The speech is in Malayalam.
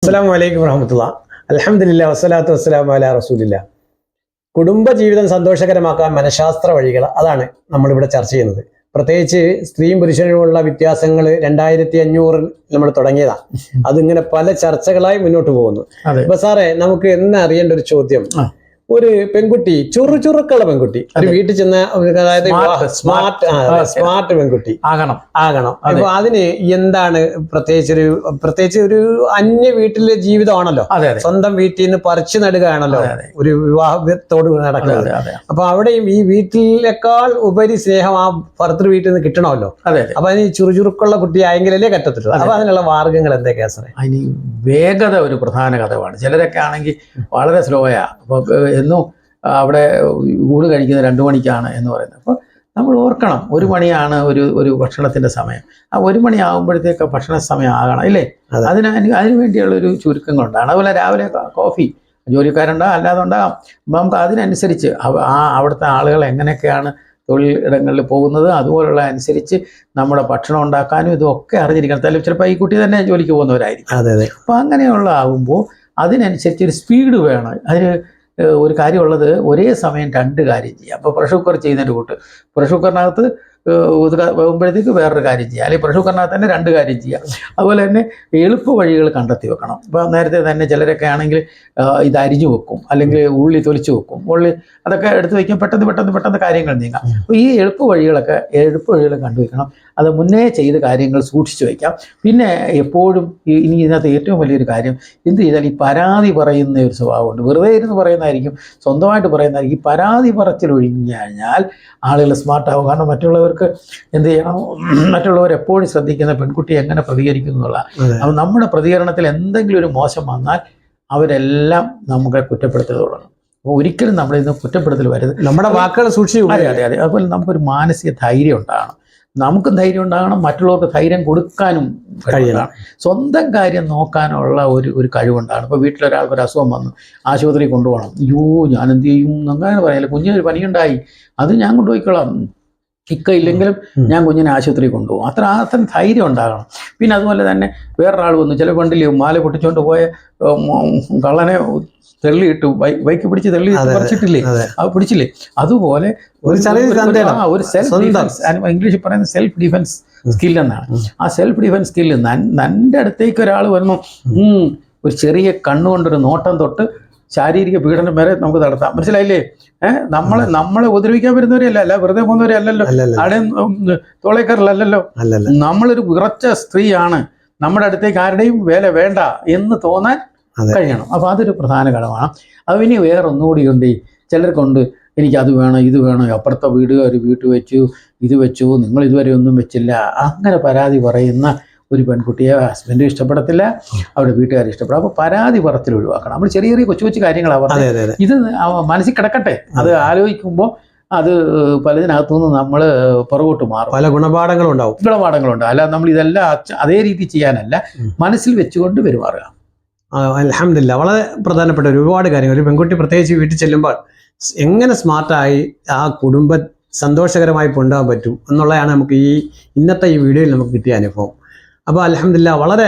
അസ്സലാമു അലൈക്കും വറഹ്മത്തുള്ളാഹി. അൽഹംദുലില്ലാഹി വസ്സലാത്തു വസ്സലാമു അലാ റസൂലില്ലാഹ്. കുടുംബജീവിതം സന്തോഷകരമാക്കാൻ മനഃശാസ്ത്ര വഴികൾ, അതാണ് നമ്മളിവിടെ ചർച്ച ചെയ്യുന്നത്. പ്രത്യേകിച്ച് സ്ത്രീയും പുരുഷനുമുള്ള വ്യത്യാസങ്ങൾ 2500 നമ്മൾ തുടങ്ങിയതാണ്. അതിങ്ങനെ പല ചർച്ചകളായി മുന്നോട്ട് പോകുന്നു. അപ്പൊ സാറേ, നമുക്ക് എന്ന് അറിയേണ്ട ഒരു ചോദ്യം, ഒരു പെൺകുട്ടി, ചുറുചുറുക്കുള്ള പെൺകുട്ടി, ഒരു വീട്ടിൽ ചെന്ന, അതായത് സ്മാർട്ട് പെൺകുട്ടി ആകണം. അപ്പൊ അതിന് എന്താണ് പ്രത്യേകിച്ച് ഒരു അന്യ വീട്ടിലെ ജീവിതമാണല്ലോ, സ്വന്തം വീട്ടിൽ നിന്ന് പറിച്ചു നടുകയാണല്ലോ ഒരു വിവാഹത്തോട് നടക്കുന്നത്. അപ്പൊ അവിടെയും ഈ വീട്ടിലേക്കാൾ ഉപരി സ്നേഹം ആ ഭർത്തൃ വീട്ടിൽ നിന്ന് കിട്ടണമല്ലോ. അപ്പൊ അതിന് ചുറുചുറുക്കുള്ള കുട്ടി ആയെങ്കിലല്ലേ പറ്റത്തുള്ളൂ. അപ്പൊ അതിനുള്ള മാർഗങ്ങൾ എന്തൊക്കെയാ സാറേ? അതിന് വേഗത ഒരു പ്രധാന ഘടകമാണ്. ചിലരൊക്കെ ആണെങ്കിൽ വളരെ സ്ലോയാ. അപ്പൊ എന്നും അവിടെ ഊണ് കഴിക്കുന്നത് 2 മണിക്കാണ് എന്ന് പറയുന്നത്. അപ്പോൾ നമ്മൾ ഓർക്കണം, 1 മണിയാണ് ഒരു ഭക്ഷണത്തിന്റെ സമയം. ആ 1 മണി ആകുമ്പോഴത്തേക്ക് ഭക്ഷണ സമയം ആകണം, ഇല്ലേ? അതിനു വേണ്ടിയുള്ളൊരു ചുരുക്കങ്ങളുണ്ടാണ്. അതുപോലെ രാവിലെ കോഫി ജോലിക്കാരുണ്ടാകും, അല്ലാതെ ഉണ്ടാകാം. നമുക്ക് അതിനനുസരിച്ച് അവിടുത്തെ ആളുകൾ എങ്ങനെയൊക്കെയാണ് തൊഴിൽ ഇടങ്ങളിൽ പോകുന്നത്, അതുപോലുള്ള അനുസരിച്ച് നമ്മുടെ ഭക്ഷണം ഉണ്ടാക്കാനും ഇതൊക്കെ അറിഞ്ഞിരിക്കണം. ചിലപ്പോൾ ഈ കുട്ടി തന്നെ ജോലിക്ക് പോകുന്നവരായിരിക്കും. അപ്പോൾ അങ്ങനെയുള്ള ആകുമ്പോൾ അതിനനുസരിച്ച് ഒരു സ്പീഡ് വേണം. അതിന് ഒരു കാര്യമുള്ളത്, ഒരേ സമയം 2 കാര്യം ചെയ്യാം. അപ്പോൾ പ്രഷർ കുക്കർ ചെയ്യുന്നതിൻ്റെ കൂട്ട് പ്രഷർ കുക്കറിനകത്ത് പോകുമ്പോഴത്തേക്ക് വേറൊരു കാര്യം ചെയ്യുക, അല്ലെങ്കിൽ പ്രഷർ കുക്കറിനകത്ത് തന്നെ 2 കാര്യം ചെയ്യുക. അതുപോലെ തന്നെ എളുപ്പ വഴികൾ കണ്ടെത്തി വെക്കണം. ഇപ്പോൾ നേരത്തെ തന്നെ ചിലരൊക്കെ ആണെങ്കിൽ ഇത് അരിഞ്ഞു വെക്കും, അല്ലെങ്കിൽ ഉള്ളി തൊലിച്ച് വെക്കും. അതൊക്കെ എടുത്ത് വയ്ക്കും, പെട്ടെന്ന് കാര്യങ്ങൾ നീങ്ങാം. അപ്പോൾ ഈ എളുപ്പ വഴികൾ കണ്ടുവയ്ക്കണം. അത് മുന്നേ ചെയ്ത കാര്യങ്ങൾ സൂക്ഷിച്ചു വയ്ക്കാം. പിന്നെ എപ്പോഴും ഇനി ഇതിനകത്ത് ഏറ്റവും വലിയൊരു കാര്യം എന്ത് ചെയ്താൽ, ഈ പരാതി പറയുന്ന ഒരു സ്വഭാവമുണ്ട്. വെറുതെ ഇരുന്ന് പറയുന്നതായിരിക്കും, സ്വന്തമായിട്ട് പറയുന്നതായിരിക്കും. ഈ പരാതി പറച്ചിൽ ഒഴിഞ്ഞു കഴിഞ്ഞാൽ ആളുകൾ സ്മാർട്ടാവും. കാരണം മറ്റുള്ളവർക്ക് എന്ത് ചെയ്യണം, മറ്റുള്ളവർ എപ്പോഴും ശ്രദ്ധിക്കുന്ന പെൺകുട്ടി എങ്ങനെ പ്രതികരിക്കുന്നു എന്നുള്ള. അപ്പോൾ നമ്മുടെ പ്രതികരണത്തിൽ എന്തെങ്കിലും ഒരു മോശം വന്നാൽ അവരെല്ലാം നമ്മളെ കുറ്റപ്പെടുത്തൽ തുടങ്ങും. അപ്പോൾ ഒരിക്കലും നമ്മളിന്ന് കുറ്റപ്പെടുത്തൽ വരുന്നത്, നമ്മുടെ വാക്കുകൾ സൂക്ഷിച്ചു. അതെ. അതുപോലെ നമുക്കൊരു മാനസിക ധൈര്യം ഉണ്ടാകണം. നമുക്കും ധൈര്യം ഉണ്ടാകണം, മറ്റുള്ളവർക്ക് ധൈര്യം കൊടുക്കാനും കഴിയണം. സ്വന്തം കാര്യം നോക്കാനുള്ള ഒരു കഴിവുണ്ടാകണം. ഇപ്പോൾ വീട്ടിലൊരാൾക്ക് ഒരു അസുഖം വന്നു, ആശുപത്രി കൊണ്ടുപോകണം. അയ്യോ, ഞാൻ എന്ത് ചെയ്യും അങ്ങനെ പറയാനില്ല. കുഞ്ഞിനൊരു പനിയുണ്ടായി, അത് ഞാൻ കൊണ്ടുപോയിക്കോളാം, ഇല്ലെങ്കിലും ഞാൻ കുഞ്ഞിനെ ആശുപത്രി കൊണ്ടുപോകും. അത്ര ധൈര്യം ഉണ്ടാകണം. പിന്നെ അതുപോലെ തന്നെ വേറൊരാൾ വന്നു, ചില പണ്ടില്ലേ മാല പൊട്ടിച്ചുകൊണ്ട് പോയ കള്ളനെ ബൈക്ക് പിടിച്ച് പറിച്ചിട്ടില്ലേ, അത് പിടിച്ചില്ലേ? അതുപോലെ ഒരു സെൽഫ് ഡിഫൻസ്, ഇംഗ്ലീഷിൽ പറയുന്നത് സെൽഫ് ഡിഫൻസ് സ്കിൽ എന്നാണ്. ആ സെൽഫ് ഡിഫൻസ് സ്കില്ല് എൻ്റെ അടുത്തേക്ക് ഒരാൾ വരുന്നു, ഒരു ചെറിയ കണ്ണുകൊണ്ടൊരു നോട്ടം തൊട്ട് ശാരീരിക പീഡനം വരെ നമുക്ക് നടത്താം. മനസ്സിലായില്ലേ? നമ്മളെ ഉപദ്രവിക്കാൻ വരുന്നവരെയല്ല, വെറുതെ പോകുന്നവരെ അല്ലല്ലോ, ആടെയും തോളേക്കറിലല്ലോ. നമ്മളൊരു വിറച്ച സ്ത്രീയാണ്, നമ്മുടെ അടുത്തേക്ക് ആരുടെയും വേല വേണ്ട എന്ന് തോന്നാൻ കഴിയണം. അപ്പോൾ അതൊരു പ്രധാന ഘടകമാണ്. അത് ഇനി വേറൊന്നുകൂടി ഉണ്ട്. ചിലർക്കുണ്ട്, എനിക്കത് വേണം, ഇത് വേണം, അപ്പുറത്തെ വീട്ട് വെച്ചു, ഇത് വെച്ചു, നിങ്ങൾ ഇതുവരെ ഒന്നും വെച്ചില്ല. അങ്ങനെ പരാതി പറയുന്ന ഒരു പെൺകുട്ടിയെ ഹസ്ബൻഡ് ഇഷ്ടപ്പെടത്തില്ല, അവരുടെ വീട്ടുകാർ ഇഷ്ടപ്പെടും. അപ്പോൾ പരാതി പറച്ചിൽ ഒഴിവാക്കണം. നമ്മൾ ചെറിയ കൊച്ചു കാര്യങ്ങളാണ് പറഞ്ഞത്. ഇത് മനസ്സിൽ കിടക്കട്ടെ. അത് ആലോചിക്കുമ്പോൾ അത് പലതിനകത്തുനിന്ന് നമ്മൾ പുറകോട്ട് മാറും. പല ഗുണപാഠങ്ങളുണ്ട്. അല്ലാതെ നമ്മൾ ഇതെല്ലാം അതേ രീതി ചെയ്യാനല്ല, മനസ്സിൽ വെച്ചുകൊണ്ട് പെരുമാറുക. അൽഹംദുലില്ലാഹ്. വളരെ പ്രധാനപ്പെട്ട ഒരുപാട് കാര്യങ്ങൾ. ഒരു പെൺകുട്ടി പ്രത്യേകിച്ച് വീട്ടിൽ ചെല്ലുമ്പോൾ എങ്ങനെ സ്മാർട്ടായി ആ കുടുംബം സന്തോഷകരമായി കൊണ്ടുപോകാൻ പറ്റും എന്നുള്ളതാണ് നമുക്ക് ഇന്നത്തെ ഈ വീഡിയോയിൽ നമുക്ക് കിട്ടിയ അനുഭവം. അപ്പോൾ അൽഹംദുലില്ലാഹ് വളരെ